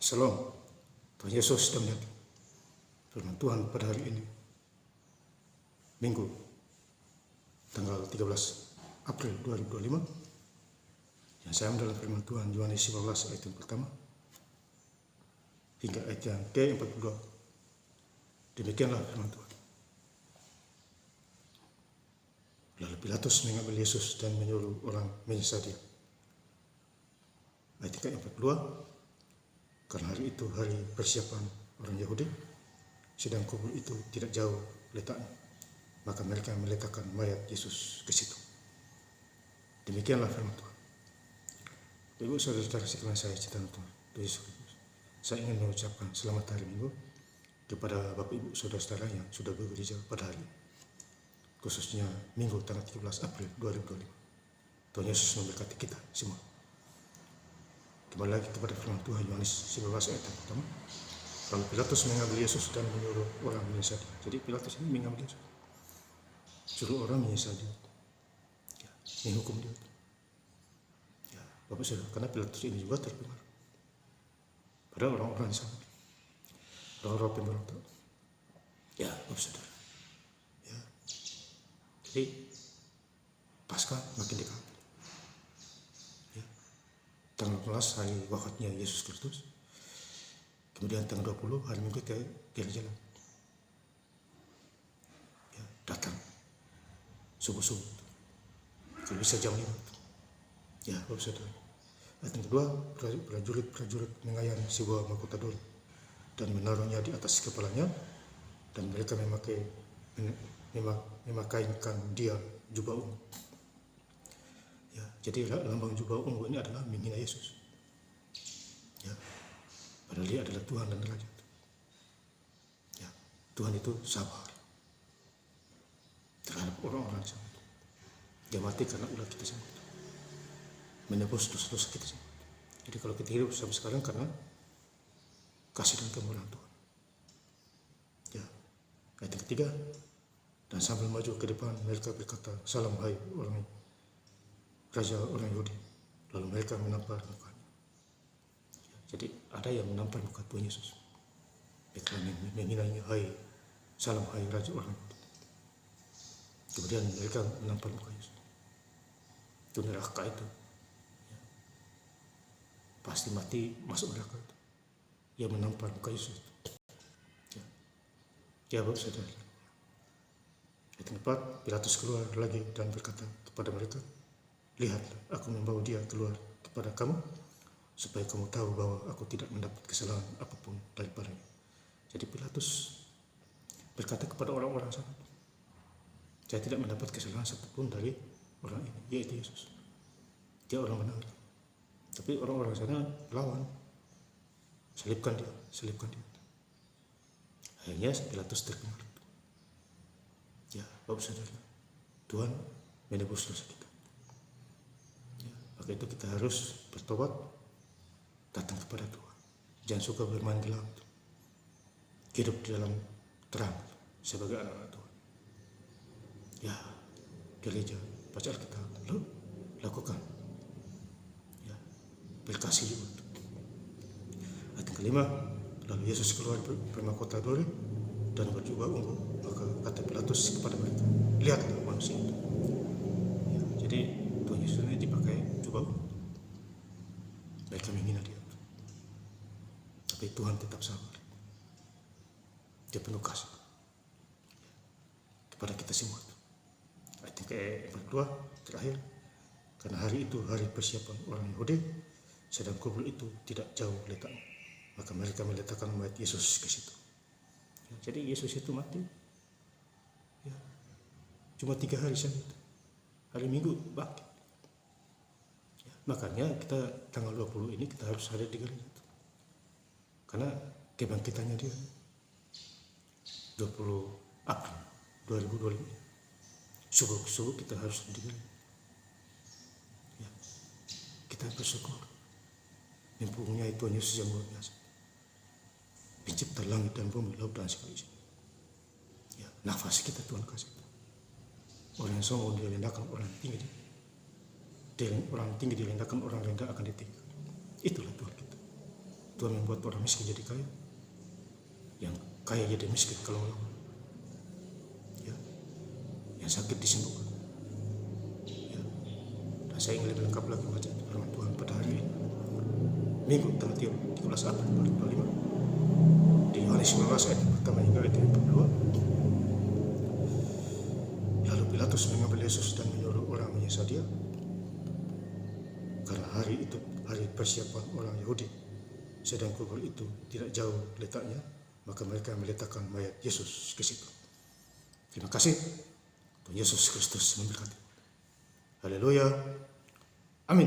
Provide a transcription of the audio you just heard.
Shalom, Tuhan Yesus sudah melihat firman Tuhan pada hari ini, Minggu, tanggal 13 April 2025, yang saya ambil dalam firman Tuhan Yohanes 15 ayat yang pertama hingga ayat yang ke-42. Demikianlah firman Tuhan. Lalu Pilatus mengambil Yesus dan menyuruh orang menyiksa dia. Ayat yang ke-42, karena hari itu hari persiapan orang Yahudi, sedang kubur itu tidak jauh letaknya, maka mereka meletakkan mayat Yesus ke situ. Demikianlah firman Tuhan. Ibu saudara-saudara sekalian saya cinta Tuhan Yesus, saya ingin mengucapkan selamat hari Minggu kepada Bapak Ibu saudara-saudara yang sudah bergereja pada hari ini, khususnya Minggu tanggal 13 April 2025. Tuhan Yesus memberkati kita semua. Kembali lagi kepada firman Tuhan Yohanes 11 ayat yang pertama. Lalu Pilatus mengambil Yesus dan menyuruh orang menyiksa dia. Jadi Pilatus ini mengambil Yesus, suruh orang menyiksa dia, menghukum dia. Bapak saudara, karena Pilatus ini juga terpengaruh pada orang-orang di sana, orang-orang pemberontak. Bapak saudara. Jadi Paskah makin dekat. Tanggal 11 hari wafatnya Yesus Kristus. Kemudian tanggal 20 hari Minggu kita jalan-jalan. Datang subuh-subuh. Kalau bisa jam 5. Bapak saudara. Ayat yang kedua, prajurit mengayun sebuah mahkota duri dan menaruhnya di atas kepalanya, dan mereka memakaikan dia jubah ungu. Jadi lambang jubah ungu ini adalah menghina Yesus. Padahal dia adalah Tuhan dan Raja. Tuhan itu sabar terhadap orang-orang sama. Dia mati karena ulah kita semua, menebus dosa-dosa kita semua. Jadi kalau kita hidup sampai sekarang karena kasih dan kemurahan Tuhan. Ayat yang ketiga, dan sambil maju ke depan mereka berkata, "Salam hai orang Raja orang Yahudi." Lalu mereka menampar mukanya. Jadi ada yang menampar muka Tuhan Yesus. Mereka menghinanya, "Hai, salam hai Raja orang Yahudi." Kemudian mereka menampar muka Yesus. Itu neraka itu. Pasti mati masuk neraka itu. Yang menampar muka Yesus. Bapak saudara. Ayat yang keempat, Pilatus keluar lagi dan berkata kepada mereka, "Lihatlah, aku membawa dia keluar kepada kamu, supaya kamu tahu bahwa aku tidak mendapat kesalahan apapun daripadanya." Jadi Pilatus berkata kepada orang-orang sana, "Saya tidak mendapat kesalahan apapun dari orang ini, yaitu Yesus. Dia orang benar." Tapi orang-orang sana lawan, selipkan dia. Akhirnya Pilatus terpengaruh. Bapak saudara, Tuhan menebus dosa kita. Maka itu kita harus bertobat, datang kepada Tuhan. Jangan suka bermain gelap. Hidup di dalam terang sebagai anak-anak Tuhan. Gereja, baca Alkitab, lalu lakukan. Berkasih juga. Ayat yang kelima, lalu Yesus keluar dari mahkota duri dan berjubah ungu. Maka kata Pilatus kepada mereka, "Lihatlah manusia itu." Jadi Tuhan Yesus ini dipakai jubah ungu. Mereka menghina dia, tapi Tuhan tetap sabar. Dia penuh kasih kepada kita semua. Ayat yang ke-42 terakhir, karena hari itu hari persiapan orang Yahudi, sedang kubur itu tidak jauh letaknya, maka mereka meletakkan mayat Yesus ke situ. Jadi Yesus itu mati cuma 3 hari saja. Hari Minggu bangkit. Makanya kita tanggal 20 ini kita harus hadir di gereja, karena kebangkitannya dia 20 April 2025. Subuh kita harus di gereja. Kita bersyukur mempunyai Tuhan Yesus yang luar biasa, pencipta langit dan bumi, laut dan segala isi. Nafas kita Tuhan kasih. Orang yang sombong direndahkan orang tinggi, orang tinggi direndahkan, orang rendah akan ditinggikan. Itulah Tuhan kita. Tuhan membuat orang miskin jadi kaya, yang kaya jadi miskin kalau ya, yang sakit disembuhkan. Ya. Dan saya ingin lebih lengkap lagi baca firman Tuhan pada hari ini, Minggu tanggal 13 April 2025, di Yohanes 19 ayat pertama hingga ayat 42. Lalu Pilatus mengambil Yesus dan menyuruh orang menyiksa dia, karena hari itu hari persiapan orang Yahudi, sedang kubur itu tidak jauh letaknya, maka mereka meletakkan mayat Yesus ke situ. Terima kasih. Tuhan Yesus Kristus memberkati. Haleluya. Amin.